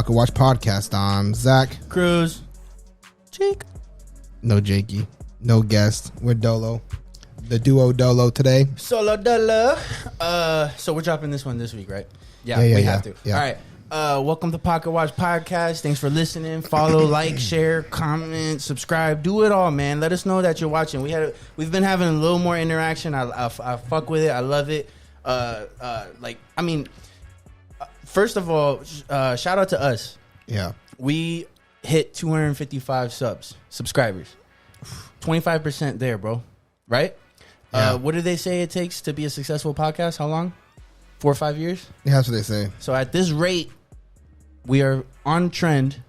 Pocket Watch Podcast. I'm Zach. Cruz. Jake. No Jakey. No guest. We're Dolo. The duo Dolo today. Solo Dolo. So we're dropping this one this week, right? Yeah, we have to. Yeah. All right. Welcome to Pocket Watch Podcast. Thanks for listening. Follow, like, share, comment, subscribe. Do it all, man. Let us know that you're watching. We've been having a little more interaction. I fuck with it. I love it. First of all, shout out to us. Yeah. We hit 255 subscribers. 25% there, bro. Right? Yeah. What do they say it takes to be a successful podcast? How long? 4 or 5 years? Yeah, that's what they say. So at this rate, we are on trend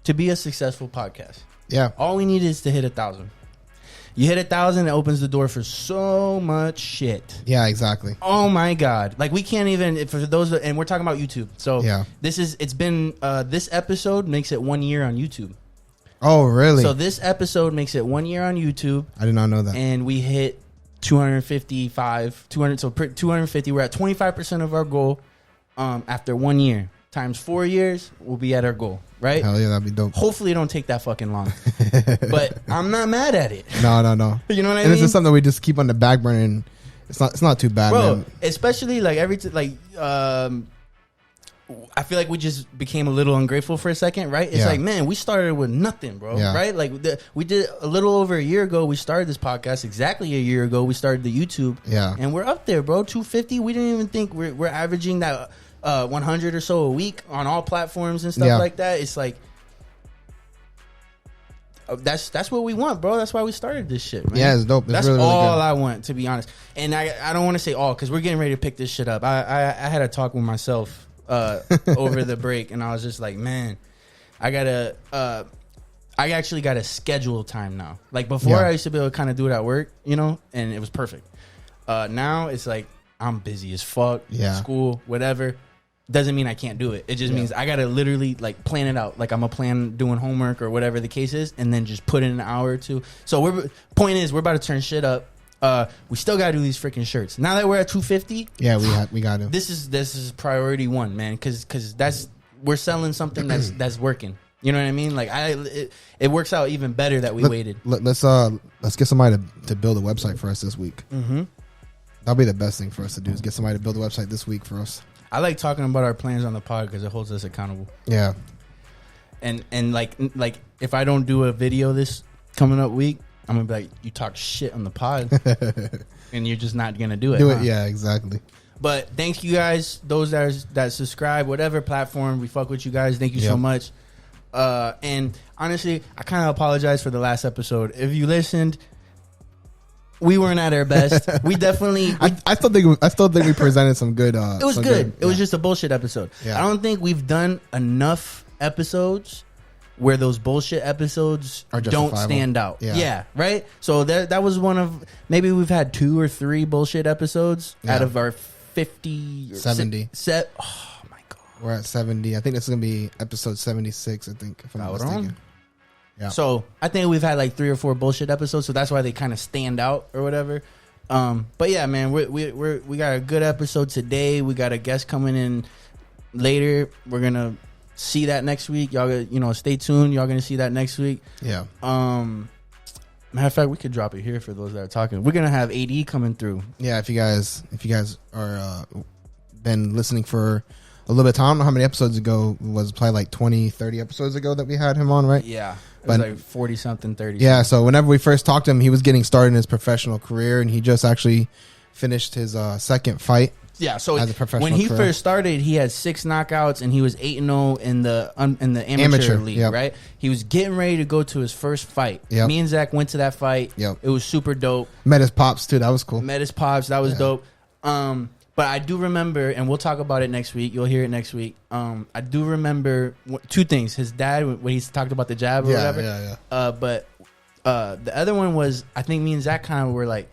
to be a successful podcast. Yeah. All we need is to hit 1,000. You hit 1,000, it opens the door for so much shit. Yeah, exactly. Oh my God. Like we can't even, for those, and we're talking about YouTube. So yeah. this episode makes it 1 year on YouTube. Oh, really? So this episode makes it 1 year on YouTube. I did not know that. And we hit 250. We're at 25% of our goal after 1 year. Times 4 years, we'll be at our goal, right? Hell yeah, that'd be dope. Hopefully it don't take that fucking long. But I'm not mad at it. No. You know what I mean? And this is something we just keep on the back burner, and it's not too bad, bro, man. Especially like I feel like we just became a little ungrateful for a second, right? It's like, man, we started with nothing, bro, right? Like we did a little over a year ago. We started this podcast exactly a year ago. We started the YouTube, and we're up there, bro. 250. We didn't even think we're averaging that 100 or so a week on all platforms and stuff like that. It's like that's what we want, bro. That's why we started this shit, man. Yeah, it's dope. It's that's really, really all good. I want, to be honest. And I don't want to say all because we're getting ready to pick this shit up. I had a talk with myself over the break, and I was just like, man, I actually got a schedule time now. Like before, I used to be able to kind of do it at work, and it was perfect. Now it's like I'm busy as fuck. School, whatever. Doesn't mean I can't do it. It just means I gotta literally like plan it out. Like I'm gonna plan doing homework or whatever the case is, and then just put in an hour or two. So point is we're about to turn shit up. We still gotta do these freaking shirts. Now that we're at 250, we got to. This is priority one, man, because we're selling something that's working. You know what I mean? Like it works out even better that we waited. Let's get somebody to build a website for us this week. Mm-hmm. That'll be the best thing for us to do is get somebody to build a website this week for us. I like talking about our plans on the pod because it holds us accountable. Yeah. And like if I don't do a video this coming up week, I'm gonna be like, you talk shit on the pod, and you're just not gonna do it. Yeah, exactly. But thank you guys, those that subscribe, whatever platform, we fuck with you guys. Thank you so much. And honestly, I kind of apologize for the last episode. If you listened, we weren't at our best. We definitely. I still think we presented some good. It was good. It was just a bullshit episode. Yeah. I don't think we've done enough episodes where those bullshit episodes don't stand out. Yeah, right? So that was one of, maybe we've had 2 or 3 bullshit episodes out of our 50 or 70. Oh my God. We're at 70. I think this is going to be episode 76, I think, if I'm not mistaken. Yeah. So I think we've had like 3 or 4 bullshit episodes, so that's why they kind of stand out or whatever. But yeah, man, we got a good episode today. We got a guest coming in later. We're gonna see that next week. Y'all, stay tuned. Y'all gonna see that next week. Yeah. Matter of fact, we could drop it here for those that are talking. We're gonna have AD coming through. Yeah, if you guys are been listening for a little bit of time, I don't know how many episodes ago it was, probably like 20, 30 episodes ago that we had him on, right? Yeah. It was like 40 something, 30. Yeah, so whenever we first talked to him, he was getting started in his professional career, and he just actually finished his second fight. Yeah, so when he first started, he had 6 knockouts, and he was 8-0 in the amateur league, right? He was getting ready to go to his first fight. Yep. Me and Zach went to that fight. Yep. It was super dope. Met his pops, too. That was cool. That was dope. But I do remember, and we'll talk about it next week. You'll hear it next week. I do remember 2 things. His dad, when he talked about the jab or whatever. Yeah. But the other one was, I think me and Zach kind of were like,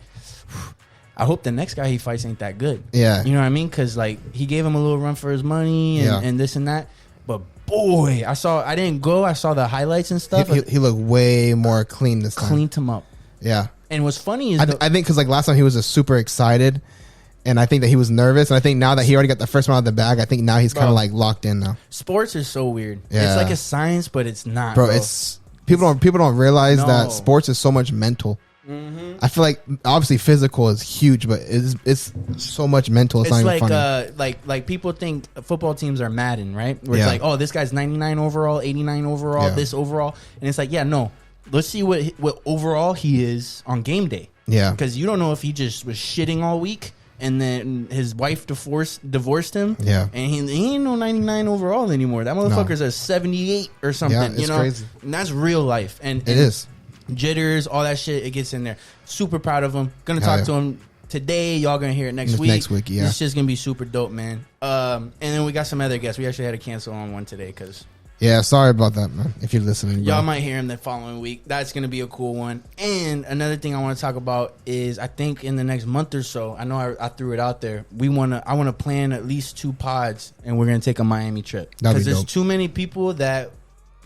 I hope the next guy he fights ain't that good. Yeah. You know what I mean? Because like he gave him a little run for his money and this and that. But boy, I didn't go. I saw the highlights and stuff. He looked way more clean this time. Cleaned him up. Yeah. And what's funny is I think because like last time he was just super excited. And I think that he was nervous. And I think now that he already got the first one out of the bag, I think now he's kind of like locked in now. Sports is so weird. Yeah. It's like a science, but it's not. Bro, it's people don't realize that sports is so much mental. Mm-hmm. I feel like obviously physical is huge, but it's so much mental. It's not like even funny. Like people think football teams are Madden, right? Where Yeah. it's like, oh, this guy's 99 overall, 89 overall, Yeah. this overall, and it's like, yeah, no. Let's see what overall he is on game day. Yeah, Because you don't know if he just was shitting all week and then his wife divorced him. Yeah. And he ain't no 99 overall anymore. That motherfucker's a 78 or something. Yeah, it's you know? crazy. And that's real life. And it is. Jitters, all that shit, it gets in there. Super proud of him. Gonna Hell talk yeah. to him today. Y'all gonna hear it next week. Next week, yeah. It's just gonna be super dope, man. And then we got some other guests. We actually had to cancel on one today because Yeah, sorry about that, man. If you're listening, bro. y'all might hear him the following week. That's going to be a cool one. And another thing I want to talk about is I think in the next month or so, I know I threw it out there. I want to plan at least 2 pods, and we're going to take a Miami trip. That'd be Because there's dope. too many people that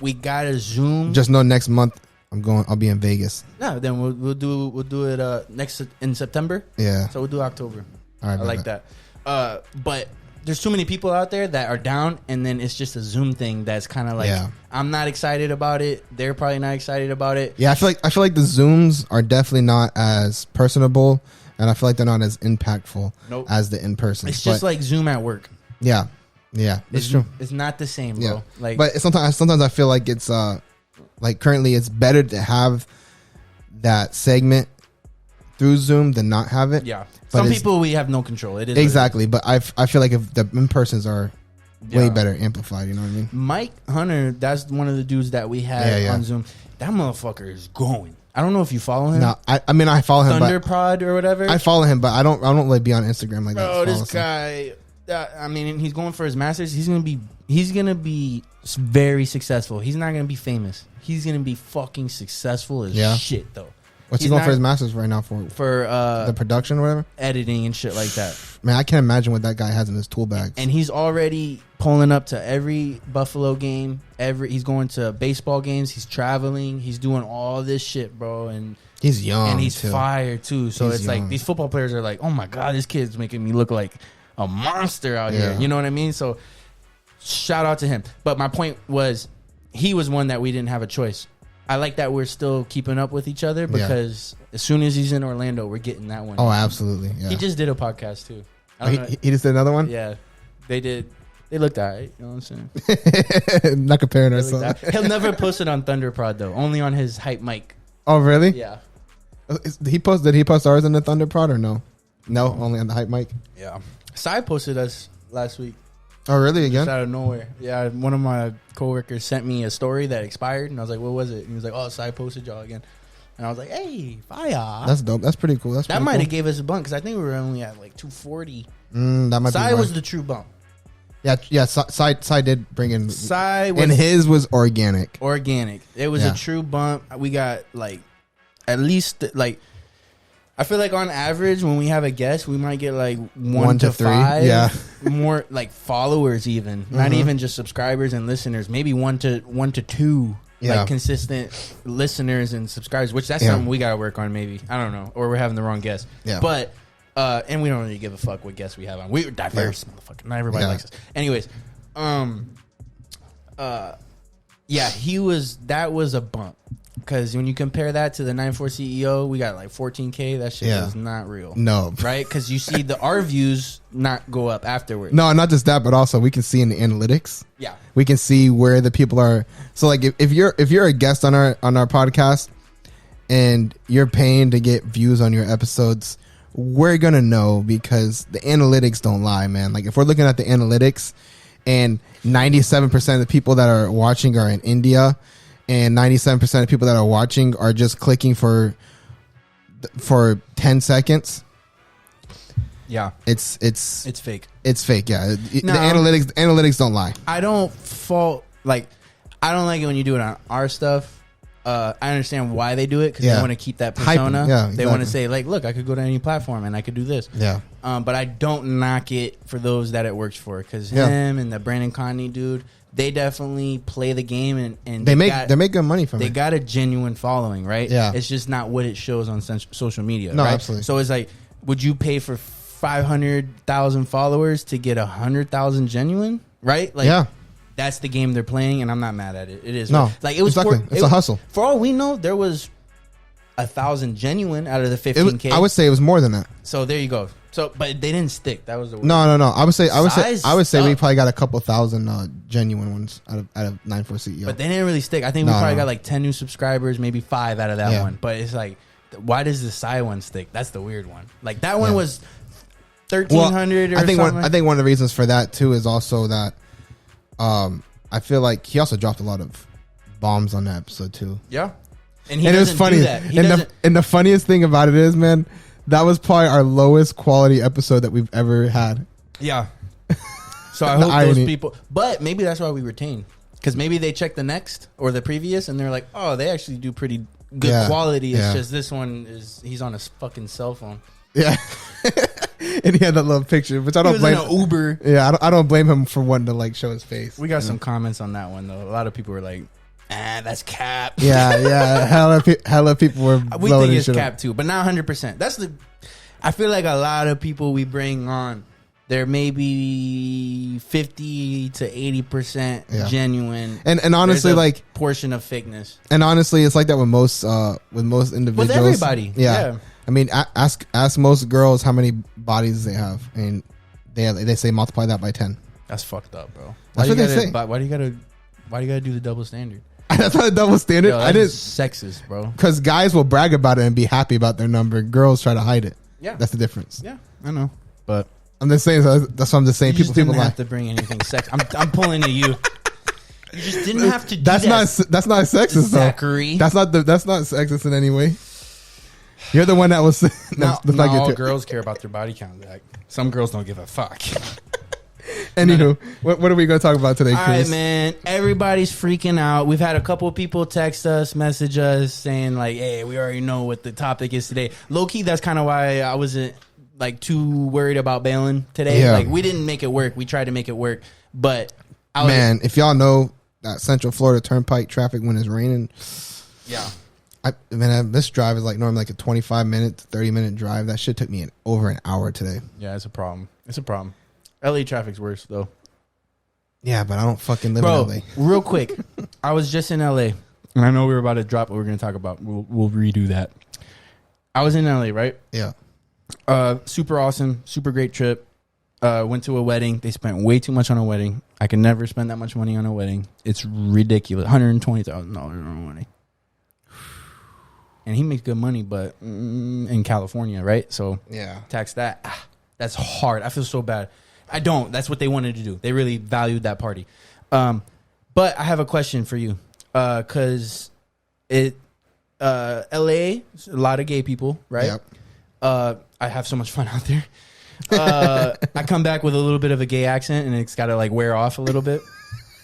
we got to Zoom. Just know next month I'll be in Vegas. No, then we'll do it next in September. Yeah. So we'll do October. All right, I like that. But there's too many people out there that are down, and then it's just a Zoom thing that's kind of like, Yeah. I'm not excited about it. They're probably not excited about it. Yeah, I feel like the Zooms are definitely not as personable, and I feel like they're not as impactful Nope. as the in person. It's just like Zoom at work. yeah, it's true. It's not the same, bro. Yeah, Like, but sometimes I feel like it's like currently it's better to have that segment through Zoom than not have it. yeah. But Some it's- people we have no control. It is Exactly, but I feel like if the in persons are way Yeah. better amplified, you know what I mean? Mike Hunter, that's one of the dudes that we had Yeah, yeah. on Zoom. That motherfucker is going. I don't know if you follow him. No, I mean I follow him, Thunder but Prod or whatever. I follow him, but I don't really be on Instagram like that. Bro, to this follow stuff. guy. I mean, he's going for his masters. He's gonna be very successful. He's not gonna be famous. He's gonna be fucking successful as Yeah. shit though. What's he He's going not- for his masters right now for For the production or whatever? editing and shit like that. Man, I can't imagine what that guy has in his tool bags. And he's already pulling up to every Buffalo game. He's going to baseball games. He's traveling. He's doing all this shit, bro. And he's young, he's too. fire too. So He's it's young. like these football players are like, oh my god, this kid's making me look like a monster out here. Yeah. You know what I mean? So shout out to him. But my point was, he was one that we didn't have a choice. I like that we're still keeping up with each other because as soon as he's in Orlando, we're getting that one. Oh, absolutely. Yeah. He just did a podcast too. I Oh, don't know. he just did another one? Yeah, they did. They looked alright. You know what I'm saying? Not comparing They looked ourselves. alright. He'll never post it on Thunder Prod though. Only on his hype mic. Oh, really? Yeah. Did he post ours in the Thunder Prod or no? No, only on the hype mic. Yeah. Sai posted us last week. Oh, really? Just Again? out of nowhere. Yeah, one of my coworkers sent me a story that expired, and I was like, "What was it?" And he was like, "Oh, Sai posted y'all again." And I was like, "Hey, fire!" That's dope. That's pretty cool. That might have gave us a bump because I think we were only at like 240. That might Sai be right. was the true bump. Yeah. Sai did bring in, Sai was and his was organic. organic. It was Yeah. a true bump. We got like at least like. I feel like on average, when we have a guest, we might get like one to 3. 5. Yeah. More like followers, even not even just subscribers and listeners. Maybe one to 2, Yeah. like consistent listeners and subscribers. Which that's Yeah. something we gotta work on. Maybe I don't know, or we're having the wrong guest. Yeah. But and we don't really give a fuck what guests we have on. We're diverse, motherfucker. Not everybody Yeah. likes us. Anyways, yeah, that was a bump. Because when you compare that to the 94 CEO, we got like 14K. That shit Yeah. is not real. No. Right? Because you see our views not go up afterwards. No, not just that, but also we can see in the analytics. Yeah. We can see where the people are. So like if you're a guest on our podcast and you're paying to get views on your episodes, we're gonna know because the analytics don't lie, man. Like if we're looking at the analytics and 97% of the people that are watching are in India and 97% of people that are watching are just clicking for 10 seconds. Yeah. It's fake. It's fake, yeah. No. The analytics don't lie. I don't like it when you do it on our stuff. I understand why they do it because Yeah. they want to keep that persona. Hype 'em. Yeah, They want to exactly. say like, look, I could go to any platform and I could do this. Yeah. But I don't knock it for those that it works for because Yeah. him and the Brandon Conley dude, they definitely play the game and They make good money from they it. got a genuine following, right? Yeah. It's just not what it shows on social media. No, right? absolutely. So it's like, would you pay for 500,000 followers to get 100,000 genuine, right? Like, yeah. That's the game they're playing, and I'm not mad at it. It is No, like it was. exactly. It's a hustle. For all we know, there was 1,000 genuine out of the 15K. I would say it was more than that. So there you go. So, but they didn't stick. That was the word. No. I would say Size we probably got a couple thousand genuine ones out of 9-4 CEO. But they didn't really stick. I think we probably got like 10 new subscribers, maybe 5 out of that one. But it's like, why does the Psy one stick? That's the weird one. Like that one was 1,300 or something. I think one of the reasons for that too is also that I feel like he also dropped a lot of bombs on that episode too. Yeah. And it was funny. And the funniest thing about it is, man, that was probably our lowest quality episode that we've ever had. Yeah. So I hope those people, but maybe that's why we retain, because maybe they check the next or the previous and they're like, oh, they actually do pretty good quality. It's just this one he's on his fucking cell phone. Yeah. And he had that little picture, which I don't blame. In an Uber. Yeah, I don't blame him for wanting to like show his face. We got some comments on that one though. A lot of people were like, that's cap. Yeah. Hella people were. We think it's cap too, but not 100%. I feel like a lot of people we bring on, they're maybe 50 to 80% genuine, and honestly, like portion of fakeness. And honestly, it's like that with most individuals. With everybody, yeah. I mean, ask most girls how many bodies they have, and they say multiply that by 10. That's fucked up, bro. That's what they say. Why do you gotta do the double standard? That's not a double standard. Yo, I didn't sexist, bro. Because guys will brag about it and be happy about their number. Girls try to hide it. Yeah, that's the difference. Yeah, I know, but I'm just saying. That's what I'm just saying. You people didn't have to bring anything sex. I'm pulling to you. You just didn't have to. That's not sexist, Zachary. That's not sexist in any way. You're the one that was. Not all girls care about their body count, Zach. Some girls don't give a fuck. Anywho, what are we going to talk about today, Chris? All right, man. Everybody's freaking out. We've had a couple of people text us, message us, saying like, "Hey, we already know what the topic is today." Low key, that's kind of why I wasn't like too worried about bailing today. Yeah. Like we didn't make it work. We tried to make it work, but if y'all know that Central Florida Turnpike traffic when it's raining, yeah. This drive is like normally like a 25-minute, 30-minute drive. That shit took me over an hour today. Yeah, it's a problem. LA traffic's worse though. Yeah, but I don't fucking live in LA. Real quick, I was just in LA, and I know we were about to drop what we're going to talk about. We'll redo that. I was in LA, right? Yeah. Super awesome, super great trip. Went to a wedding. They spent way too much on a wedding. I can never spend that much money on a wedding. It's ridiculous. $120,000 on a wedding. And he makes good money, but in California, right? So yeah, tax that. That's hard. I feel so bad. I don't. That's what they wanted to do. They really valued that party. But I have a question for you, because LA, a lot of gay people, right? Yep. I have so much fun out there. I come back with a little bit of a gay accent, and it's got to like wear off a little bit.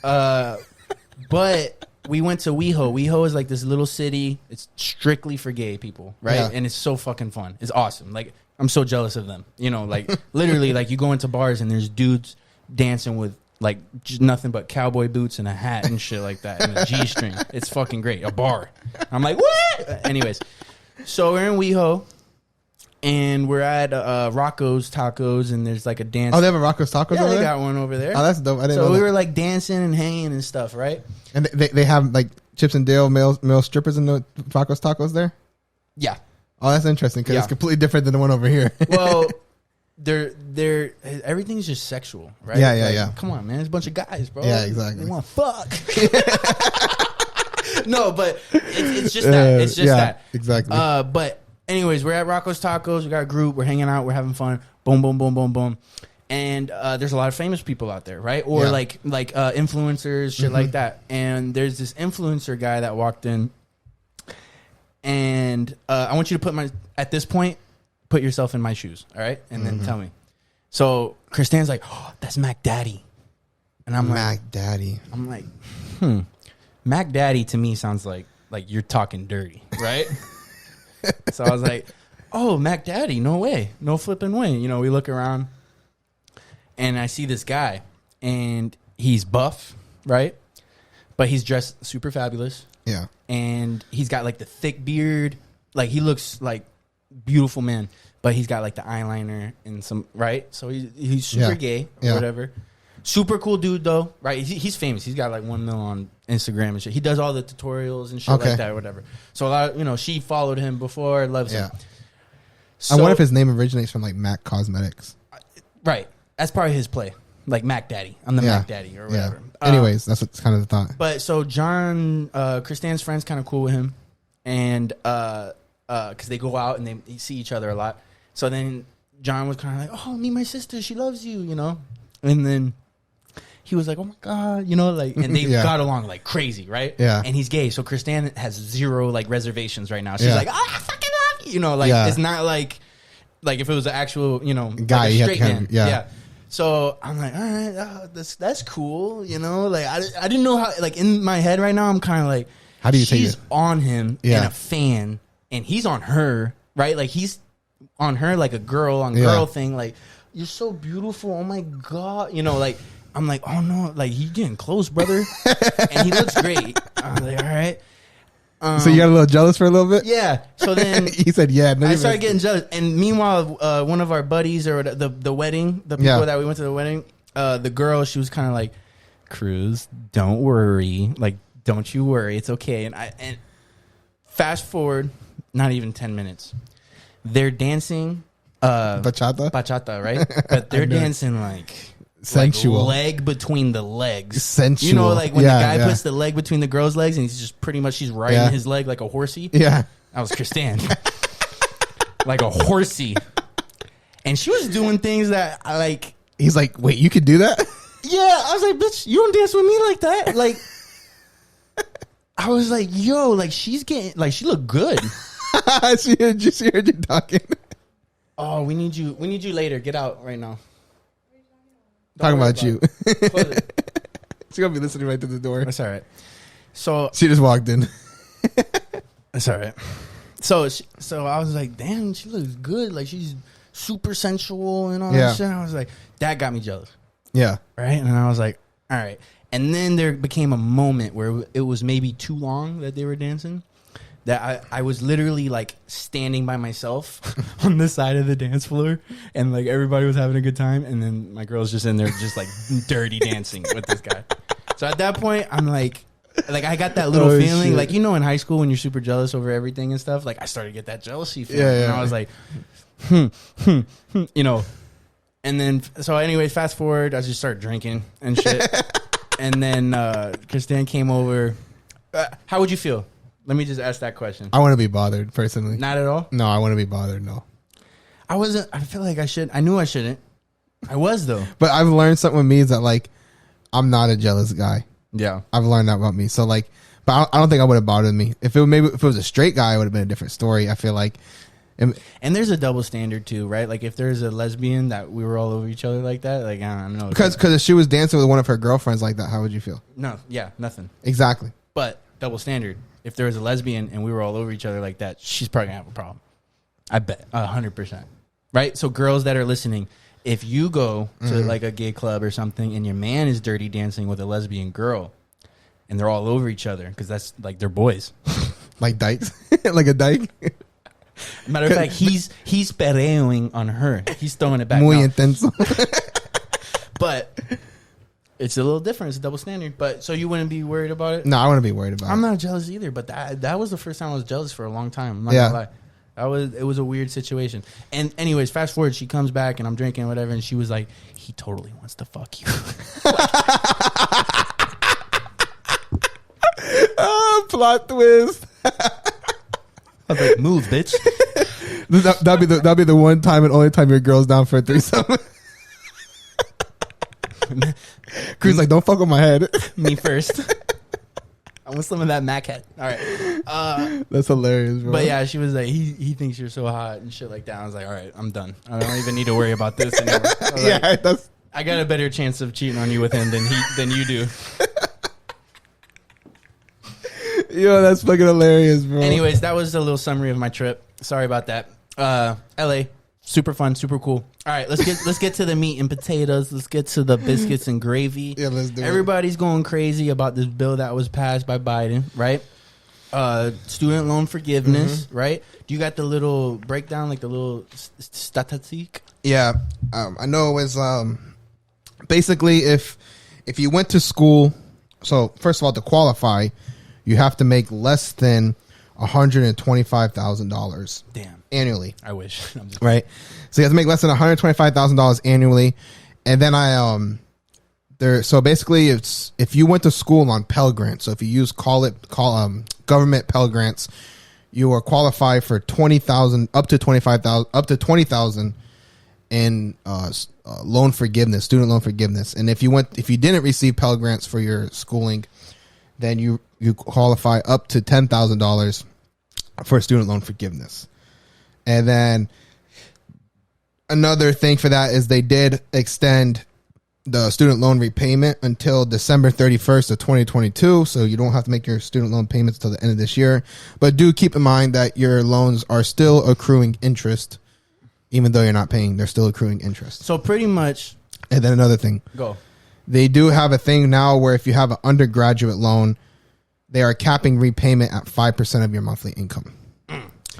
But we went to WeHo. WeHo is like this little city. It's strictly for gay people, right? Yeah. And it's so fucking fun. It's awesome. Like, I'm so jealous of them. You know, like literally, like you go into bars and there's dudes dancing with like just nothing but cowboy boots and a hat and shit like that and a G-string. It's fucking great. A bar. I'm like, what? Anyways, so we're in WeHo. And we're at Rocco's Tacos, and there's like a dance. Oh, they have a Rocco's Tacos over there? Yeah, they got one over there. Oh, that's dope. I didn't know So we that. were like dancing and hanging and stuff, right? And they have like Chips and Dale male strippers in the Rocco's Tacos there? Yeah. Oh, that's interesting because it's completely different than the one over here. Well, they're everything's just sexual, right? Yeah, like, come on, man. It's a bunch of guys, bro. Yeah, exactly. They want to fuck. No, but it's just that. It's just that. Exactly. But anyways, we're at Rocco's Tacos. We got a group. We're hanging out. We're having fun. Boom, boom, boom, boom, boom. And there's a lot of famous people out there, right? Or like influencers, shit like that. And there's this influencer guy that walked in. And I want you to at this point, put yourself in my shoes, all right? And then tell me. So Christine's like, oh, that's Mac Daddy. And I'm Mac Daddy. I'm like, Mac Daddy to me sounds like you're talking dirty, right? So I was like, oh, Mac Daddy, no way. No flipping way. You know, we look around and I see this guy and he's buff, right? But he's dressed super fabulous. Yeah. And he's got like the thick beard. Like he looks like beautiful man, but he's got like the eyeliner and some right. So he's super gay or whatever. Super cool dude though, right? He's famous. He's got like 1 million on Instagram and shit. He does all the tutorials and shit like that or whatever. So a lot of, she followed him before, loves him. So, I wonder if his name originates from like Mac Cosmetics. Right. That's probably his play. Like Mac Daddy. I'm the Mac Daddy or whatever. Anyways, that's what's kind of the thought. But so John, Kristan's friend's kind of cool with him. And because they go out and they see each other a lot. So then John was kind of like, oh, meet my sister. She loves you, And then he was like, oh my God, and they got along like crazy, right? Yeah. And he's gay. So Kristan has 0 like reservations right now. She's like, oh, I fucking love you. It's not like if it was an actual, guy, like a straight man. Yeah. So I'm like, all right, that's cool. Like I didn't know how, like in my head right now, I'm kind of like, how do you take it? She's on him and a fan and he's on her, right? Like he's on her like a girl on girl thing. Like, you're so beautiful. Oh my God. I'm like, oh no, like he's getting close, brother. And he looks great. I was like, all right. So you got a little jealous for a little bit? Yeah. So then he said, yeah. No, I started getting jealous. And meanwhile, one of our buddies or the wedding, the people that we went to the wedding, the girl, she was kind of like, Cruz, don't worry. Like, don't you worry. It's okay. And fast forward, not even 10 minutes. They're dancing. Bachata, right? But they're dancing like sensual, leg between the legs, sensual. Like when the guy puts the leg between the girl's legs, and he's just pretty much she's riding his leg like a horsey. Yeah, that was Kristan, like a horsey, and she was doing things that I like. He's like, wait, you could do that? Yeah, I was like, bitch, you don't dance with me like that. Like, I was like, yo, like she's getting, like she looked good. She heard you talking. Oh, we need you later. Get out right now. Talking about you. She's gonna be listening right to the door. That's all right. So she just walked in. That's all right. So I was like, damn, she looks good. Like she's super sensual and all that shit. I was like, that got me jealous. Yeah. Right. And I was like, all right. And then there became a moment where it was maybe too long that they were dancing. That I was literally like standing by myself on the side of the dance floor and like everybody was having a good time. And then my girl's just in there just like dirty dancing with this guy. So at that point, I'm like I got that little feeling. Shit. Like, in high school when you're super jealous over everything and stuff, like I started to get that jealousy feeling. Yeah. And I was like, And then, so anyway, fast forward, I just started drinking and shit. And then Kristan came over. How would you feel? Let me just ask that question. I want to be bothered, personally. Not at all? No, I want to be bothered, no. I feel like I should. I knew I shouldn't. I was, though. But I've learned something with me is that, like, I'm not a jealous guy. Yeah. I've learned that about me. So, like, but I don't think I would have bothered me. If it was a straight guy, it would have been a different story. I feel like. And there's a double standard, too, right? Like, if there's a lesbian that we were all over each other like that, like, I don't know. Because if she was dancing with one of her girlfriends like that, how would you feel? No, yeah, nothing. Exactly. But double standard. If there was a lesbian and we were all over each other like that, she's probably going to have a problem. I bet. 100%. Right? So girls that are listening, if you go to like a gay club or something and your man is dirty dancing with a lesbian girl and they're all over each other because that's like they're boys. Like dykes? Like a dyke? Matter of fact, he's pereoing on her. He's throwing it back. Muy intenso. But it's a little different. It's a double standard. But so you wouldn't be worried about it? No, I wouldn't be worried about it. I'm not jealous either. But that was the first time I was jealous for a long time. I'm not gonna lie. It was a weird situation. And anyways, fast forward, she comes back and I'm drinking whatever, and she was like, "He totally wants to fuck you." Oh, plot twist. I was like, "Move, bitch." That'd be the one time and only time your girl's down for a threesome. Cruz like, don't fuck with my head. Me first. I want some of that Mac head. All right. That's hilarious, bro. But yeah, she was like, he thinks you're so hot and shit like that. I was like, all right, I'm done. I don't even need to worry about this anymore. I got a better chance of cheating on you with him than you do. Yo, that's fucking hilarious, bro. Anyways, that was a little summary of my trip. Sorry about that. LA, super fun, super cool. All right, let's get to the meat and potatoes. Let's get to the biscuits and gravy. Yeah, let's do Everybody's going crazy about this bill that was passed by Biden, right? Student loan forgiveness, right? Do you got the little breakdown, like the little statistic? Yeah, I know it was basically if you went to school. So first of all, to qualify, you have to make less than $125,000. Damn, annually. I wish. Right, so you have to make less than $125,000 annually, and then So basically, it's if you went to school on Pell Grants. So if you use government Pell Grants, you are qualified for $20,000 up to $25,000 up to $20,000 in loan forgiveness, student loan forgiveness. And if you didn't receive Pell Grants for your schooling, then you qualify up to $10,000 for student loan forgiveness. And then another thing for that is they did extend the student loan repayment until December 31st of 2022. So you don't have to make your student loan payments till the end of this year. But do keep in mind that your loans are still accruing interest. Even though you're not paying, they're still accruing interest. So pretty much. And then another thing. Go. They do have a thing now where if you have an undergraduate loan, they are capping repayment at 5% of your monthly income.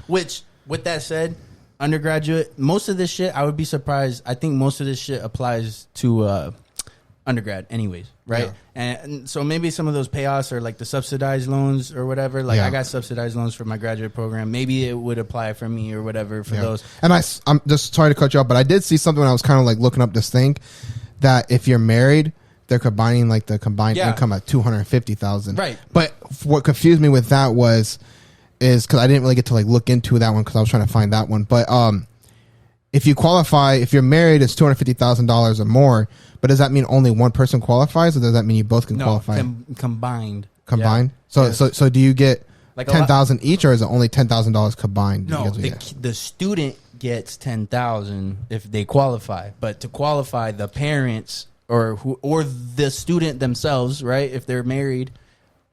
Which, with that said, undergraduate, most of this shit, I would be surprised. I think most of this shit applies to undergrad anyways, right? Yeah. And so maybe some of those payoffs are like the subsidized loans or whatever. Like I got subsidized loans for my graduate program. Maybe it would apply for me or whatever for those. And I'm just sorry to cut you off, but I did see something when I was kind of like looking up this thing that if you're married, they're combining like the combined income at $250,000. Right. But what confused me with that is because I didn't really get to like look into that one because I was trying to find that one. But if you qualify, if you're married, it's $250,000 or more. But does that mean only one person qualifies, or does that mean you both can qualify? Combined. Combined. Yeah. So do you get like $10,000 each, or is it only $10,000 combined? No, the student gets $10,000 if they qualify. But to qualify, the parents or the student themselves, right? If they're married,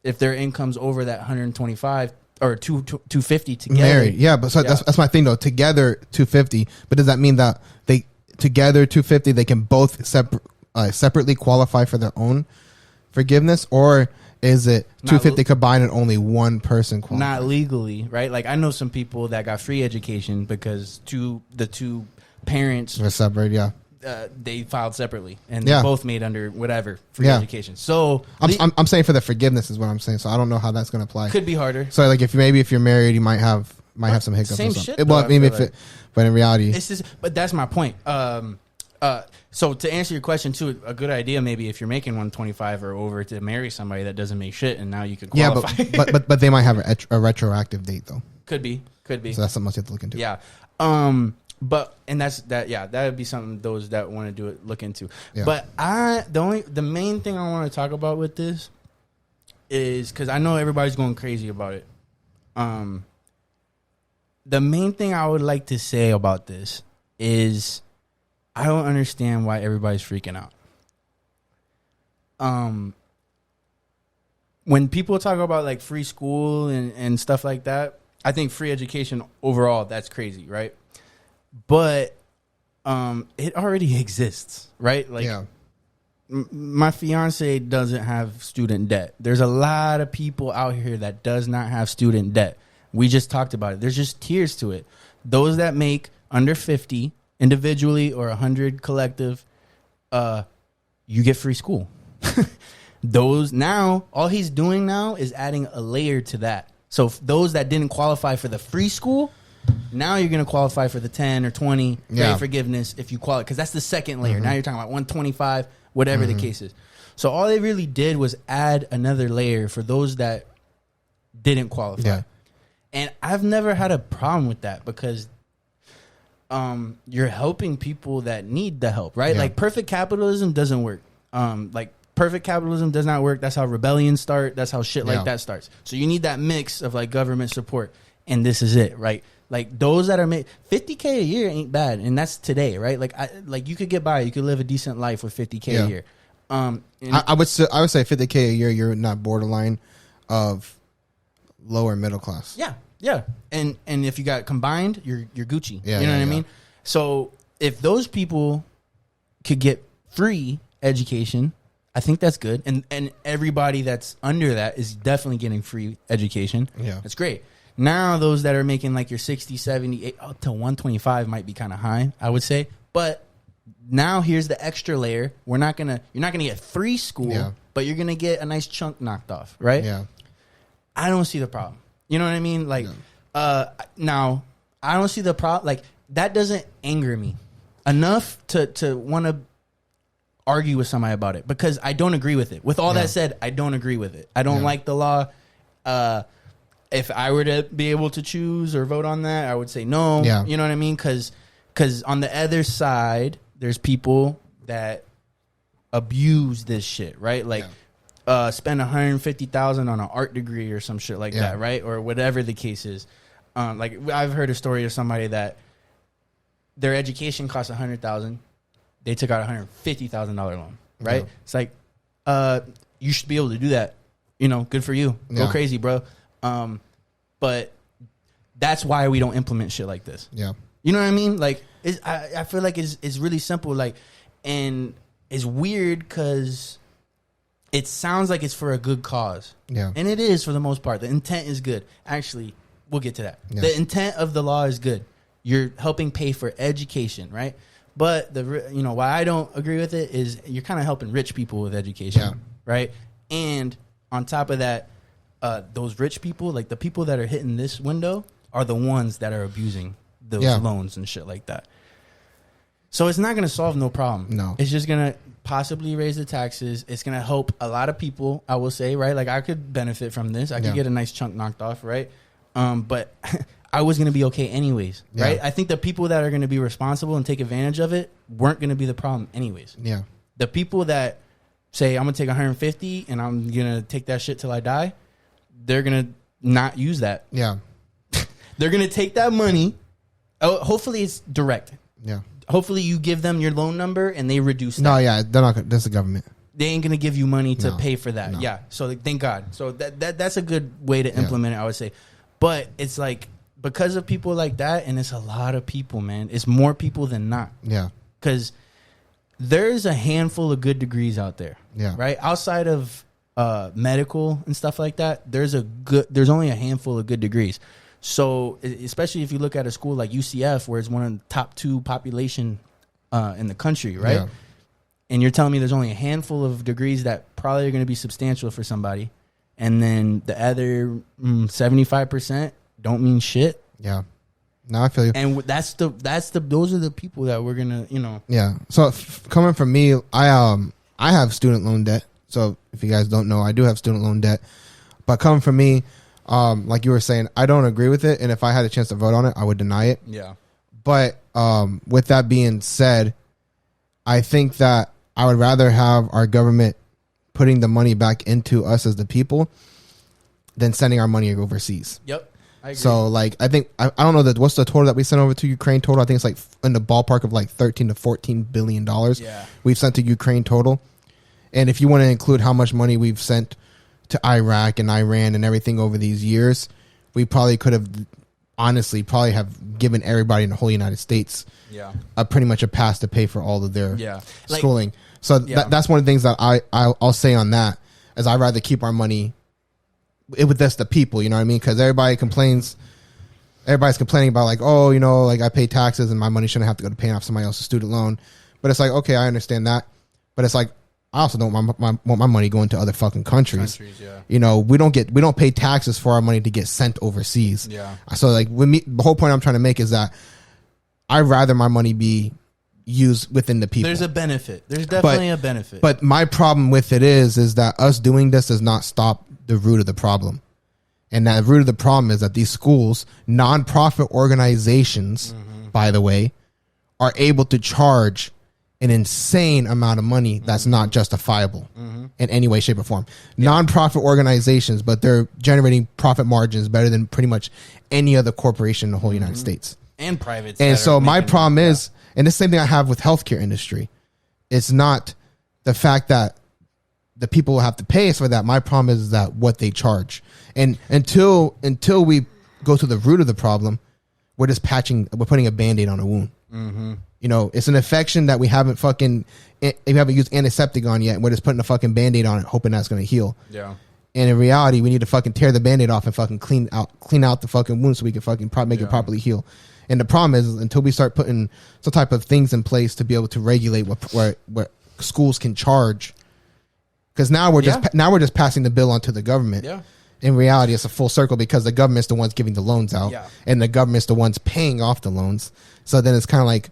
if their income's over that 125 or 250 together. Married, yeah. But so that's my thing though. Together 250, but does that mean that they together 250 they can both separately qualify for their own forgiveness, or is it 250 combined and only one person qualifies? Not legally, right? Like I know some people that got free education because the two parents were separate. Yeah. They filed separately and they both made under whatever free education. So I'm saying for the forgiveness is what I'm saying. So I don't know how that's going to apply. Could be harder. So like if you're married, you might have some hiccups. Same or something. Shit. Though, but in reality, it's just. But that's my point. So to answer your question too, a good idea maybe if you're making 125 or over to marry somebody that doesn't make shit, and now you could qualify. Yeah, but they might have a retroactive date though. Could be. So that's something else you have to look into. Yeah. But and that's that. Yeah, that would be something those that want to do it look into. Yeah. But the main thing I want to talk about with this is because I know everybody's going crazy about it. The main thing I would like to say about this is I don't understand why everybody's freaking out. When people talk about like free school and stuff like that, I think free education overall, that's crazy, right? But it already exists, right? Like my fiance doesn't have student debt. There's a lot of people out here that does not have student debt. We just talked about it. There's just tiers to it. Those that make under 50 individually or 100 collective, you get free school. Those now, all he's doing now is adding a layer to that. So those that didn't qualify for the free school, now you're going to qualify for the 10 or 20 forgiveness if you qualify, because that's the second layer. Now you're talking about 125, whatever the case is. So all they really did was add another layer for those that didn't qualify. Yeah. And I've never had a problem with that because you're helping people that need the help, right? Yeah. Like perfect capitalism doesn't work. Perfect capitalism does not work. That's how rebellions start. That's how shit like that starts. So you need that mix of like government support. And this is it, right? Like those that are made $50K a year ain't bad. And that's today, right? Like you could get by. You could live a decent life with $50K a year. I would say $50K a year, you're not borderline of lower middle class. Yeah. Yeah. And if you got combined, you're Gucci. Yeah, you know what I mean? So if those people could get free education, I think that's good. And everybody that's under that is definitely getting free education. Yeah. That's great. Now those that are making like your 60, 70, up to 125 might be kind of high, I would say. But now here's the extra layer. You're not gonna get free school, but you're gonna get a nice chunk knocked off, right? Yeah. I don't see the problem. You know what I mean? Like, now I don't see the problem. Like, that doesn't anger me enough to want to argue with somebody about it, because I don't agree with it. With all that said, I don't agree with it. I don't like the law. If I were to be able to choose or vote on that, I would say no. Yeah. You know what I mean? Because on the other side, there's people that abuse this shit, right? Like, spend $150,000 on an art degree or some shit like that, right? Or whatever the case is. Like, I've heard a story of somebody that their education cost $100,000. They took out $150,000 loan, right? Yeah. It's like, you should be able to do that. You know, good for you. Go crazy, bro. But that's why we don't implement shit like this. Yeah. You know what I mean? Like, I feel like it's really simple. Like, and it's weird because it sounds like it's for a good cause. Yeah. And it is for the most part. The intent is good. Actually, we'll get to that. Yeah. The intent of the law is good. You're helping pay for education, right? But why I don't agree with it is you're kind of helping rich people with education, right? And on top of that, those rich people, like the people that are hitting this window, are the ones that are abusing those loans and shit like that. So it's not going to solve no problem. No. It's just going to possibly raise the taxes. It's going to help a lot of people, I will say, right? Like, I could benefit from this. I could get a nice chunk knocked off, right? But I was going to be okay anyways, right? I think the people that are going to be responsible and take advantage of it weren't going to be the problem anyways. Yeah. The people that say, I'm going to take 150 and I'm going to take that shit till I die, they're going to not use that. Yeah. They're going to take that money. Oh, hopefully it's direct. Yeah. Hopefully you give them your loan number and they reduce that. No, yeah, they're not. That's the government. They ain't gonna give you money to pay for that. No. Yeah. So thank God. So that's a good way to implement it, I would say. But it's like, because of people like that, and it's a lot of people, man. It's more people than not. Yeah. Because there's a handful of good degrees out there. Yeah. Right. Outside of medical and stuff like that, there's only a handful of good degrees. So, especially if you look at a school like UCF, where it's one of the top 2 population in the country, right? Yeah. And you're telling me there's only a handful of degrees that probably are going to be substantial for somebody, and then the other 75% don't mean shit. Yeah. No, I feel you. And those are the people that we're gonna, Yeah. So coming from me, I have student loan debt. So if you guys don't know, I do have student loan debt. But coming from me, like you were saying, I don't agree with it, and if I had a chance to vote on it, I would deny it. Yeah. But with that being said, I think that I would rather have our government putting the money back into us as the people than sending our money overseas. Yep. I agree. So, like, I think I don't know what's the total that we sent over to Ukraine total. I think it's like in the ballpark of like $13 to $14 billion. Yeah. We've sent to Ukraine total, and if you want to include how much money we've sent to Iraq and Iran and everything over these years, we probably could have honestly have given everybody in the whole United States pretty much a pass to pay for all of their schooling. So that's one of the things that I'll say on that, is I'd rather keep our money with us, the people, you know what I mean? Because everybody's complaining about like, oh, like I pay taxes and my money shouldn't have to go to paying off somebody else's student loan. But it's like, okay, I understand that. But it's like, I also don't want my money going to other fucking countries. We don't pay taxes for our money to get sent overseas. Yeah. So like with me, the whole point I'm trying to make is that I'd rather my money be used within the people. There's a benefit. There's definitely a benefit. But my problem with it is that us doing this does not stop the root of the problem. And that root of the problem is that these schools, nonprofit organizations, by the way, are able to charge an insane amount of money that's not justifiable in any way, shape, or form. Nonprofit organizations, but they're generating profit margins better than pretty much any other corporation in the whole United States. And private. And so my problem is, and the same thing I have with healthcare industry, it's not the fact that the people will have to pay us for that. My problem is that what they charge. And until we go to the root of the problem, we're putting a Band-Aid on a wound. You know, it's an infection that we haven't used antiseptic on yet. We're just putting a fucking Band-Aid on it, hoping that's going to heal. Yeah. And in reality, we need to fucking tear the Band-Aid off and fucking clean out the fucking wound so we can fucking make it properly heal. And the problem is, until we start putting some type of things in place to be able to regulate what schools can charge, because now we're just passing the bill onto the government. Yeah. In reality, it's a full circle because the government's the ones giving the loans out, and the government's the ones paying off the loans. So then it's kind of like,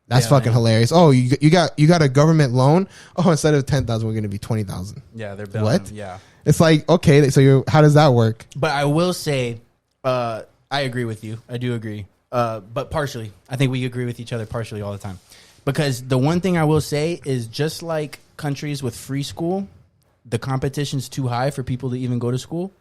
that's fucking hilarious. Oh, you got a government loan? Oh, instead of 10,000, we're going to be 20,000. Yeah, they're billing. What? Yeah. It's like, okay, so how does that work? But I will say, I agree with you. I do agree. But partially. I think we agree with each other partially all the time. Because the one thing I will say is, just like countries with free school, the competition's too high for people to even go to school.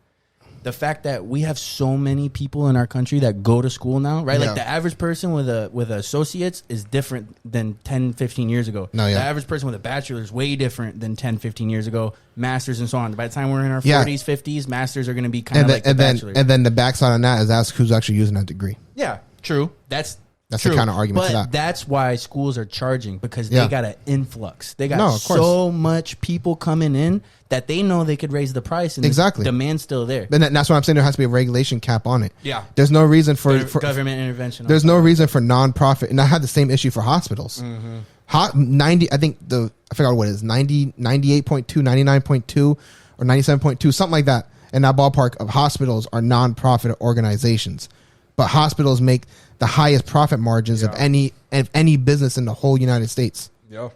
The fact that we have so many people in our country that go to school now, right? Yeah. Like the average person with associates is different than 10, 15 years ago. The average person with a bachelor is way different than 10, 15 years ago. Masters and so on. By the time we're in our 40s, 50s, masters are going to be kind of like the bachelors. And then the backside on that is ask who's actually using that degree. Yeah, true. That's true. The kind of argument to that. But that's why schools are charging, because they got an influx. They got so much people coming in that they know they could raise the price, and the demand's still there. And that's why I'm saying there has to be a regulation cap on it. Yeah. There's no reason for government intervention. There's no reason for nonprofit, and I had the same issue for hospitals. Mm-hmm. 90, I think I forgot what it is, 90, 98.2, 99.2, or 97.2, something like that. In that ballpark of hospitals are nonprofit organizations, but hospitals make the highest profit margins of any business in the whole United States. Yeah.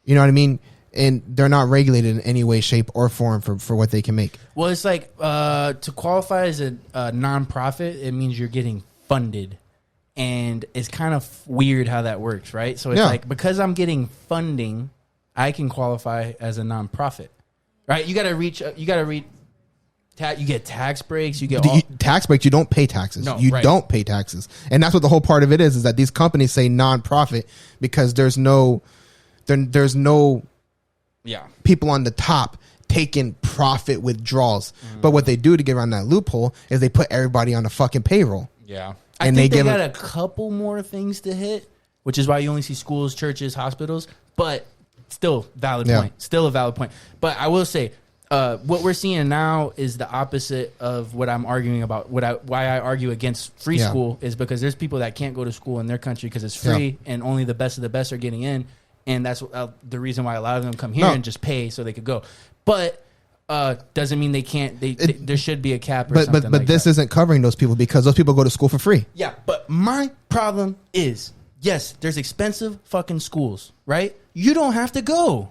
You know what I mean? And they're not regulated in any way, shape, or form for what they can make. Well, it's like to qualify as a nonprofit, it means you're getting funded. And it's kind of weird how that works, right? So it's like, because I'm getting funding, I can qualify as a nonprofit, right? You got to reach. You get tax breaks. You get tax breaks. You don't pay taxes. No, you don't pay taxes, and that's what the whole part of it is that these companies say nonprofit because there's no people on the top taking profit withdrawals. But what they do to get around that loophole is they put everybody on a fucking payroll. Yeah, I think they got a couple more things to hit, which is why you only see schools, churches, hospitals. But still, valid point. Still a valid point. But I will say, what we're seeing now is the opposite of what I'm arguing about. Why I argue against free school is because there's people that can't go to school in their country because it's free and only the best of the best are getting in, and that's the reason why a lot of them come here and just pay so they could go. But doesn't mean they can't. There should be a cap. But this isn't covering those people because those people go to school for free. Yeah, but my problem is, yes, there's expensive fucking schools, right? You don't have to go.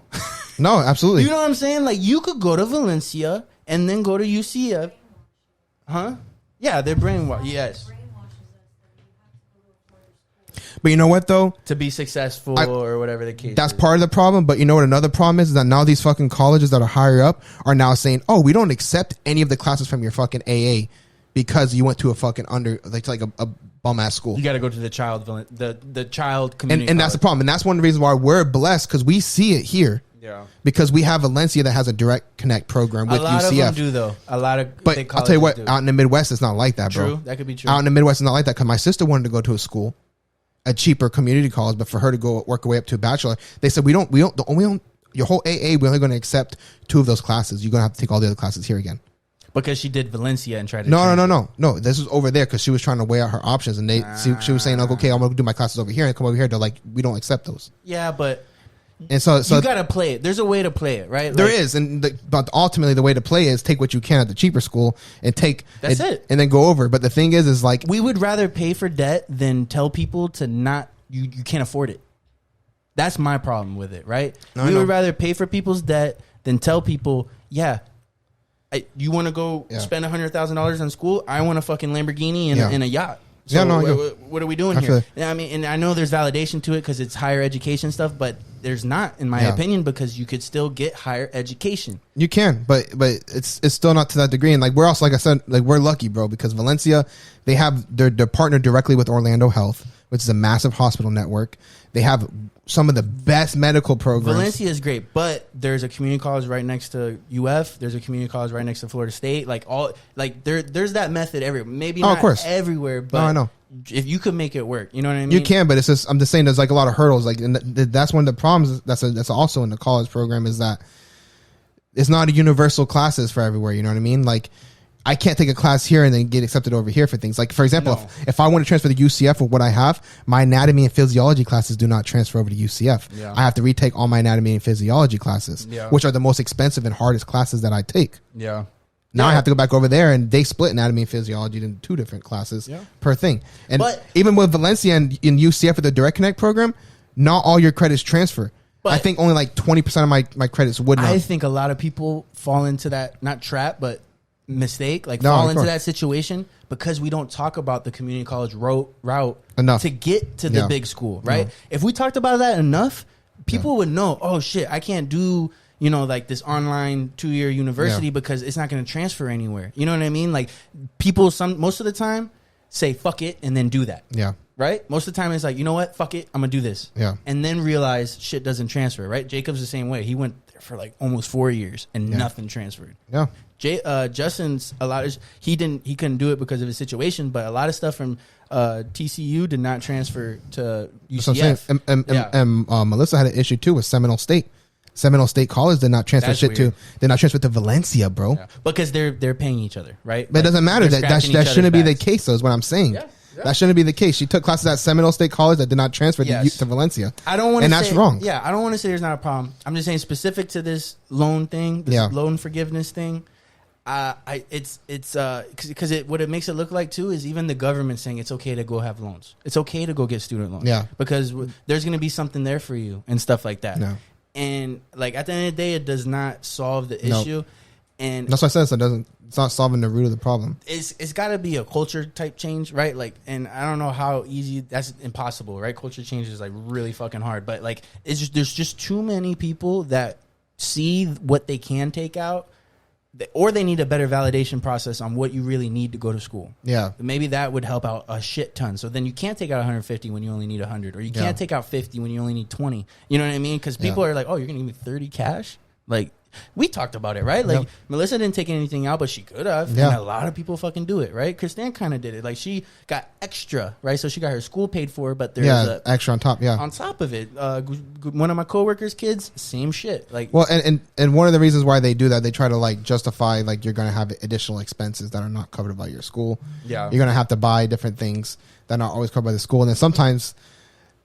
No, absolutely. You know what I'm saying? Like, you could go to Valencia and then go to UCF. Huh? Yeah, they're brainwashed. Yes. But you know what, though? To be successful or whatever the case that's is. part of the problem. But you know what another problem is that now these fucking colleges that are higher up are now saying, oh, we don't accept any of the classes from your fucking AA because you went to a fucking like a bum-ass school. You got to go to the child community. And that's the problem. And that's one of the reasons why we're blessed, because we see it here. Yeah. Because we have Valencia that has a direct connect program with UCF. A lot of them do, though. But I'll tell you what, out in the Midwest, it's not like that, bro. True. That could be true. Out in the Midwest, it's not like that, because my sister wanted to go to a school, a cheaper community college, but for her to go work her way up to a bachelor, they said, we don't, your whole AA, we're only going to accept 2 of those classes. You're going to have to take all the other classes here again. Because she did Valencia and tried to... No. This was over there because she was trying to weigh out her options, and she was saying, okay, I'm going to do my classes over here, and come over here. They're like, we don't accept those. Yeah, but... And so you gotta play it. There's a way to play it, right? There is, but ultimately the way to play is take what you can at the cheaper school and that's it, and then go over. But the thing is like, we would rather pay for debt than tell people to not. You can't afford it. That's my problem with it, right? We would rather pay for people's debt than tell people, you want to go spend $100,000 on school? I want a fucking Lamborghini and a yacht. So what are we doing here? I mean, and I know there's validation to it because it's higher education stuff, but there's not, in my opinion, because you could still get higher education. You can, but it's still not to that degree. And like we're also, like I said, like we're lucky, bro, because Valencia, they're partnered directly with Orlando Health, which is a massive hospital network. They have some of the best medical programs. Valencia is great, but there's a community college right next to UF. There's a community college right next to Florida State. There's that method everywhere. Maybe not everywhere, but if you could make it work, you know what I mean? You can, but it's just, I'm just saying there's like a lot of hurdles. Like, and that's one of the problems that's also in the college program is that it's not a universal classes for everywhere. You know what I mean? Like, I can't take a class here and then get accepted over here for things. Like, for example, if I want to transfer to UCF with what I have, my anatomy and physiology classes do not transfer over to UCF. Yeah. I have to retake all my anatomy and physiology classes, which are the most expensive and hardest classes that I take. Yeah. Now I have to go back over there, and they split anatomy and physiology into 2 different classes per thing. And even with Valencia and in UCF with the Direct Connect program, not all your credits transfer. But I think only like 20% of my credits would not. I think a lot of people fall into that, not trap, but mistake, like fall into that situation because we don't talk about the community college route enough to get to the big school, right? If we talked about that enough, people would know, oh shit, I can't do, you know, like this online 2-year university because it's not going to transfer anywhere. You know what I mean? Like people, most of the time say fuck it and then do that. Yeah. Right? Most of the time it's like, you know what? Fuck it. I'm going to do this. Yeah. And then realize shit doesn't transfer, right? Jacob's the same way. He went there for like almost 4 years and nothing transferred. Yeah. Justin's he couldn't do it because of his situation, but a lot of stuff from TCU did not transfer to UCF. And Melissa had an issue too with Seminole State. Seminole State College did not transfer did not transfer to Valencia, bro. Yeah. Because they're paying each other, right? But it doesn't matter. That shouldn't be the case, though, is what I'm saying. Yeah. Yeah. That shouldn't be the case. She took classes at Seminole State College that did not transfer to Valencia. I don't want to and that's wrong. Yeah, I don't want to say there's not a problem. I'm just saying specific to this loan thing, this loan forgiveness thing. It's because what it makes it look like too is even the government saying it's okay to go have loans. It's okay to go get student loans. Yeah, because there's going to be something there for you and stuff like that. No. And like at the end of the day, it does not solve the issue. And that's what I said. It's not solving the root of the problem. It's got to be a culture type change, right? Like, and I don't know how easy. That's impossible, right? Culture change is like really fucking hard. But like, there's just too many people that see what they can take out, or they need a better validation process on what you really need to go to school. Yeah, maybe that would help out a shit ton. So then you can't take out 150 when you only need 100, or you can't take out 50 when you only need 20. You know what I mean? Because people are like, oh, you're gonna give me 30 cash, like. We talked about it, right? Like Melissa didn't take anything out, but she could have. And a lot of people fucking do it, right? Christine kind of did it. Like she got extra, right? So she got her school paid for, but there's extra on top. Yeah, on top of it, one of my coworkers' kids, same shit. Like, well, and one of the reasons why they do that, they try to like justify like you're gonna have additional expenses that are not covered by your school. Yeah, you're gonna have to buy different things that are not always covered by the school, and then sometimes,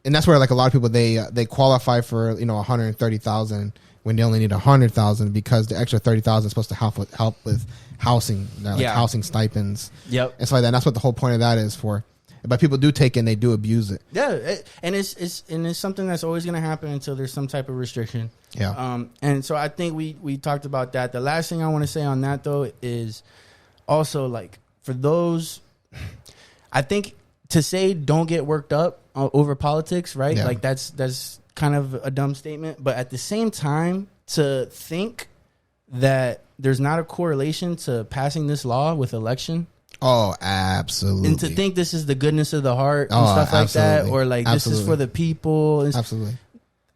and that's where like a lot of people they qualify for 130,000. When they only need 100,000 because the extra 30,000 is supposed to help with housing, housing stipends, and stuff like that. And that's what the whole point of that is for. But people do take it and they do abuse it. Yeah, and it's something that's always going to happen until there's some type of restriction. Yeah. And so I think we talked about that. The last thing I want to say on that though is also like for those, I think to say don't get worked up over politics, right? Yeah. Like that's kind of a dumb statement, but at the same time, to think that there's not a correlation to passing this law with election. Oh, absolutely. And to think this is the goodness of the heart and stuff like that, or like this is for the people. Absolutely.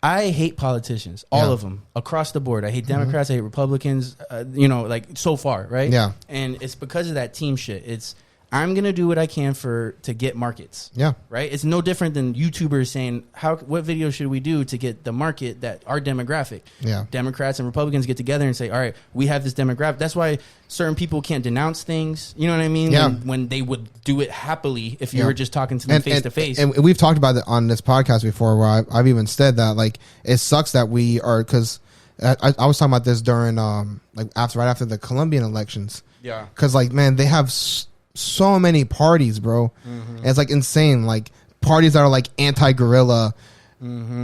I hate politicians, all of them, across the board. I hate Democrats, I hate Republicans, like so far, right? Yeah. And it's because of that team shit. It's I'm gonna do what I can to get markets. Yeah, right. It's no different than YouTubers saying what video should we do to get the market that our demographic. Yeah, Democrats and Republicans get together and say, all right, we have this demographic. That's why certain people can't denounce things. You know what I mean? Yeah. When they would do it happily if you were just talking to them face to face. And we've talked about it on this podcast before, where I've even said that like it sucks that we are because I was talking about this during right after the Colombian elections. Yeah, because like man, they have so many parties, bro. It's like insane. Like parties that are like anti-guerrilla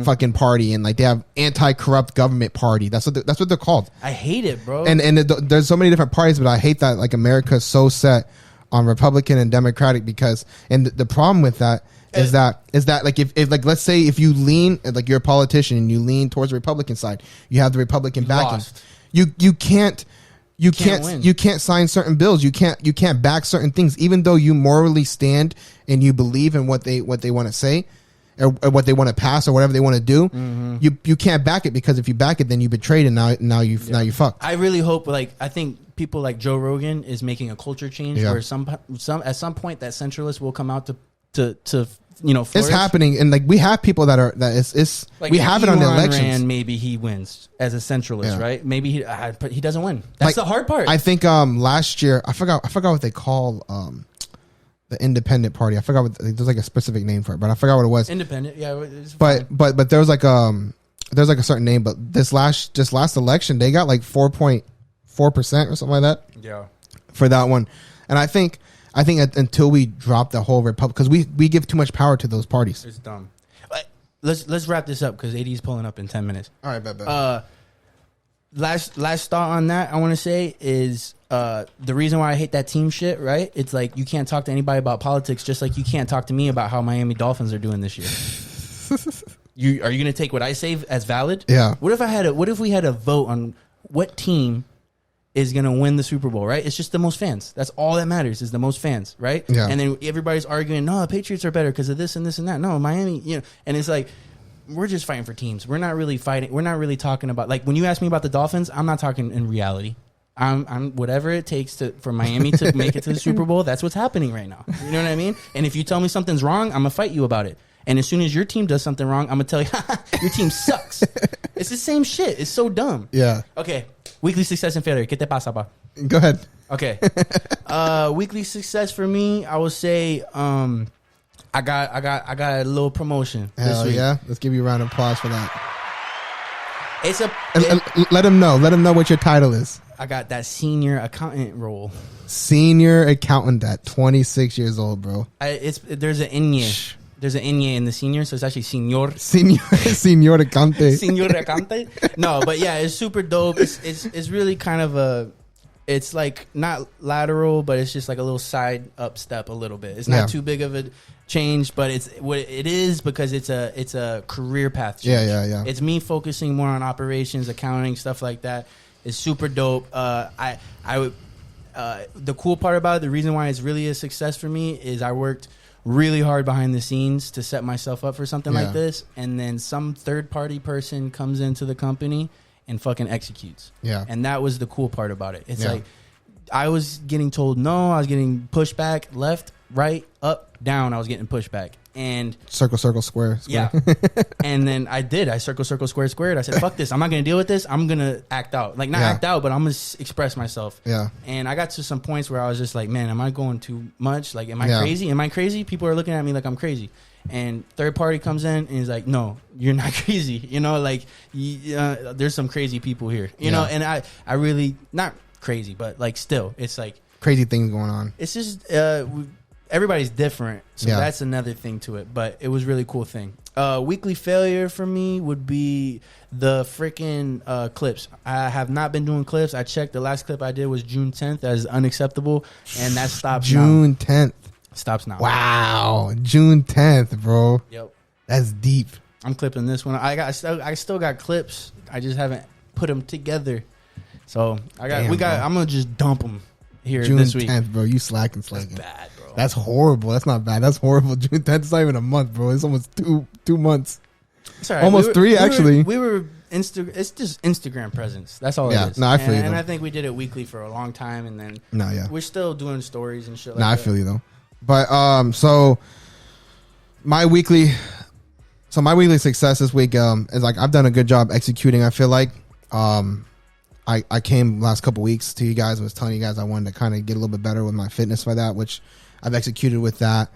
fucking party, and like they have anti-corrupt government party. That's what they're called. I hate it, bro. And there's so many different parties, but I hate that like America's so set on Republican and Democratic because the problem with that is that like if like let's say if you lean like you're a politician and you lean towards the Republican side, you have the Republican backing. You can't sign certain bills. You can't back certain things, even though you morally stand and you believe in what they want to say or what they want to pass or whatever they want to do. You can't back it because if you back it, then you betrayed and now you fucked. I really hope I think people like Joe Rogan is making a culture change where some at some point that centralists will come out to to flourish. It's happening, and like we have people that are that it's Like we have it on the Elon elections. Ran, maybe he wins as a centralist, Yeah. right? Maybe but he doesn't win. That's Like, the hard part. I think last year I forgot what they call the independent party. I forgot what there's like a specific name for it, but I forgot what it was. Independent, yeah. It's But there was like a certain name. But this last election, they got like 4.4% or something like that. Yeah. For that one, and I think until we drop the whole republic, because we give too much power to those parties. It's dumb. But let's wrap this up because AD is pulling up in 10 minutes. All right, bet. Last thought on that I want to say is the reason why I hate that team shit, right? It's like you can't talk to anybody about politics, just like you can't talk to me about how Miami Dolphins are doing this year. Are you going to take what I say as valid? Yeah. What if we had a vote on what team is going to win the Super Bowl, right? It's just the most fans. That's all that matters is the most fans, right? Yeah. And then everybody's arguing, no, the Patriots are better because of this and this and that. No, Miami, and it's like, we're just fighting for teams. We're not really fighting. We're not really talking about, like, when you ask me about the Dolphins, I'm not talking in reality. I'm whatever it takes for Miami to make it to the Super Bowl. That's what's happening right now. You know what I mean? And if you tell me something's wrong, I'm gonna fight you about it. And as soon as your team does something wrong, I'm gonna tell you, your team sucks. It's the same shit. It's so dumb. Yeah. Okay. Weekly success and failure. ¿Qué te pasa, pa? Go ahead. Okay. Weekly success for me, I would say, I got a little promotion this Hell week. yeah! Let's give you a round of applause for that. And Let them know. Let them know what your title is. I got that senior accountant role. Senior accountant at 26 years old, bro. There's an Enye. There's an Enye in the senior, so it's actually senior. Senior accountant. Senior accountant. No, but yeah, it's super dope. It's really kind of it's like not lateral, but it's just like a little side up step a little bit. It's not too big of a change, but it's what it is because it's a career path change. Yeah. It's me focusing more on operations, accounting, stuff like that. It's super dope. I would the cool part about it, the reason why it's really a success for me is I worked really hard behind the scenes to set myself up for something like this, and then some third party person comes into the company and fucking executes. Yeah. And that was the cool part about it. It's like I was getting told no, I was getting pushed back, left, right, up, down, I was getting pushed back. And circle, square. Yeah. And then I circle, square. I said, fuck this. I'm not going to deal with this. I'm going to act out. Like, not act out, but I'm going to express myself. Yeah. And I got to some points where I was just like, man, am I going too much? Like, am I crazy? Am I crazy? People are looking at me like I'm crazy. And third party comes in and is like, no, you're not crazy. Like, there's some crazy people here. You know, and I really, not crazy, but like still, it's like. Crazy things going on. It's just, everybody's different, so that's another thing to it. But it was a really cool thing. Weekly failure for me would be the freaking clips. I have not been doing clips. I checked. The last clip I did was June 10th. That is unacceptable, and that stops June 10th. Stops now. Wow, June 10th, bro. Yep, that's deep. I'm clipping this one. I still got clips. I just haven't put them together. So I'm gonna just dump them here June this week. 10th, bro. You slacking. That's bad, bro. That's horrible. That's not bad. That's horrible. June 10th is not even a month, bro. It's almost two months. It's all right. Almost three, actually. It's just Instagram presence. That's all it is. No, I feel you. And I think we did it weekly for a long time, and then we're still doing stories and shit like that. I feel you though. But so my weekly success this week is like I've done a good job executing. I feel like I came last couple weeks to you guys and was telling you guys I wanted to kind of get a little bit better with my fitness for that, which I've executed with that.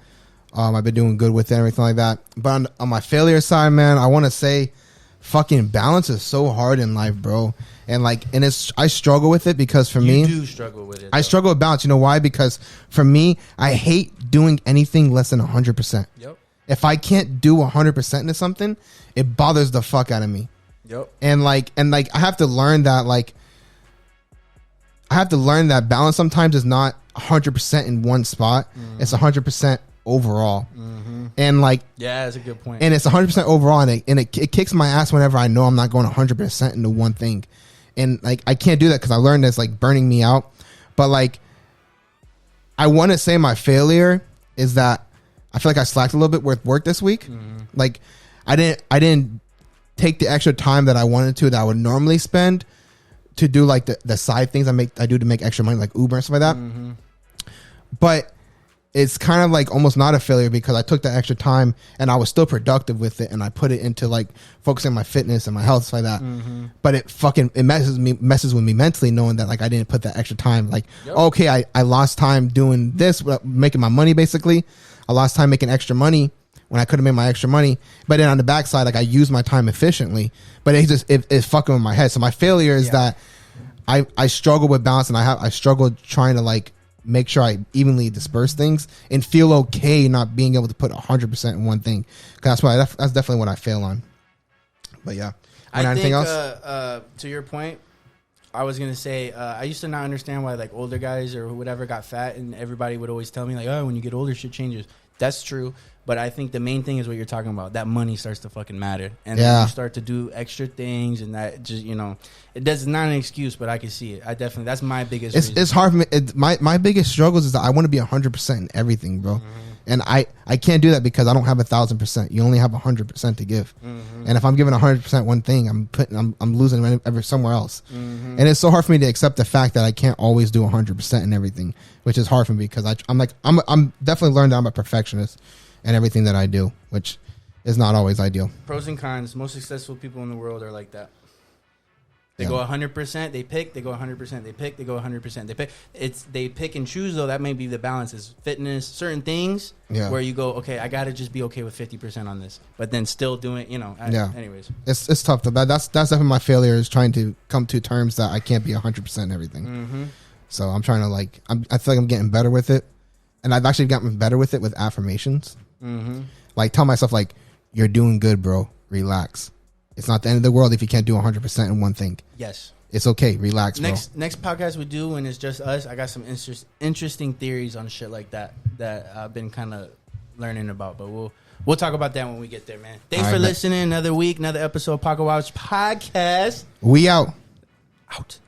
I've been doing good with it and everything like that. But on my failure side, man, I want to say fucking balance is so hard in life, bro. And I struggle with it because for me, you do struggle with it. I struggle with balance. You know why? Because for me, I hate doing anything less than 100%. Yep. If I can't do 100% into something, it bothers the fuck out of me. Yep. And I have to learn that balance sometimes is not 100% in one spot. Mm-hmm. It's 100% overall. Mm-hmm. And that's a good point. And it's 100% overall, and it kicks my ass whenever I know I'm not going 100% into one thing. And I can't do that because I learned that's burning me out. But I want to say my failure is that I feel like I slacked a little bit with work this week. Mm-hmm. I didn't take the extra time that I wanted to that I would normally spend to do the side things I do to make extra money, like Uber and stuff like that. Mm-hmm. But it's kind of like almost not a failure because I took the extra time and I was still productive with it and I put it into like focusing on my fitness and my health, stuff like that. Mm-hmm. But it messes with me mentally knowing that like I didn't put that extra time. Like, okay, I lost time doing this, making my money basically. I lost time making extra money when I could have made my extra money. But then on the backside, like I used my time efficiently, but it's fucking with my head. So my failure is that I struggle with balance and I struggle trying to like make sure I evenly disperse things and feel okay not being able to put 100% in one thing. Cause that's definitely what I fail on. But yeah. And anything else? To your point, I was going to say, I used to not understand why like older guys or whatever got fat and everybody would always tell me like, oh, when you get older, shit changes. That's true. But I think the main thing is what you're talking about. That money starts to fucking matter. And then you start to do extra things and that just, it does not an excuse, but I can see it. That's my biggest reason. It's hard for me. My biggest struggles is that I want to be 100% in everything, bro. Mm-hmm. And I can't do that because I don't have 1,000%. You only have 100% to give. Mm-hmm. And if I'm giving 100% one thing, I'm losing every somewhere else. Mm-hmm. And it's so hard for me to accept the fact that I can't always do 100% in everything, which is hard for me because I'm definitely learned that I'm a perfectionist and everything that I do, which is not always ideal. Pros and cons. Most successful people in the world are like that. They go 100%, they pick. They go 100%, they pick. They go 100%, they pick. They pick and choose, though. That may be the balance is fitness, certain things where you go, okay, I got to just be okay with 50% on this, but then still doing, anyways. It's tough, though. That's definitely my failure is trying to come to terms that I can't be 100% in everything. Mm-hmm. So I'm trying to, I feel like I'm getting better with it. And I've actually gotten better with it with affirmations. Mm-hmm. Like tell myself like, you're doing good, bro. Relax. It's not the end of the world if you can't do 100% in one thing. Yes. It's okay. Relax, bro. Next podcast we do when it's just us, I got some interesting theories on shit like that I've been kind of learning about. But we'll talk about that when we get there, man. Thanks for listening. Another week, another episode of Pocket Watch Podcast. We out. Out.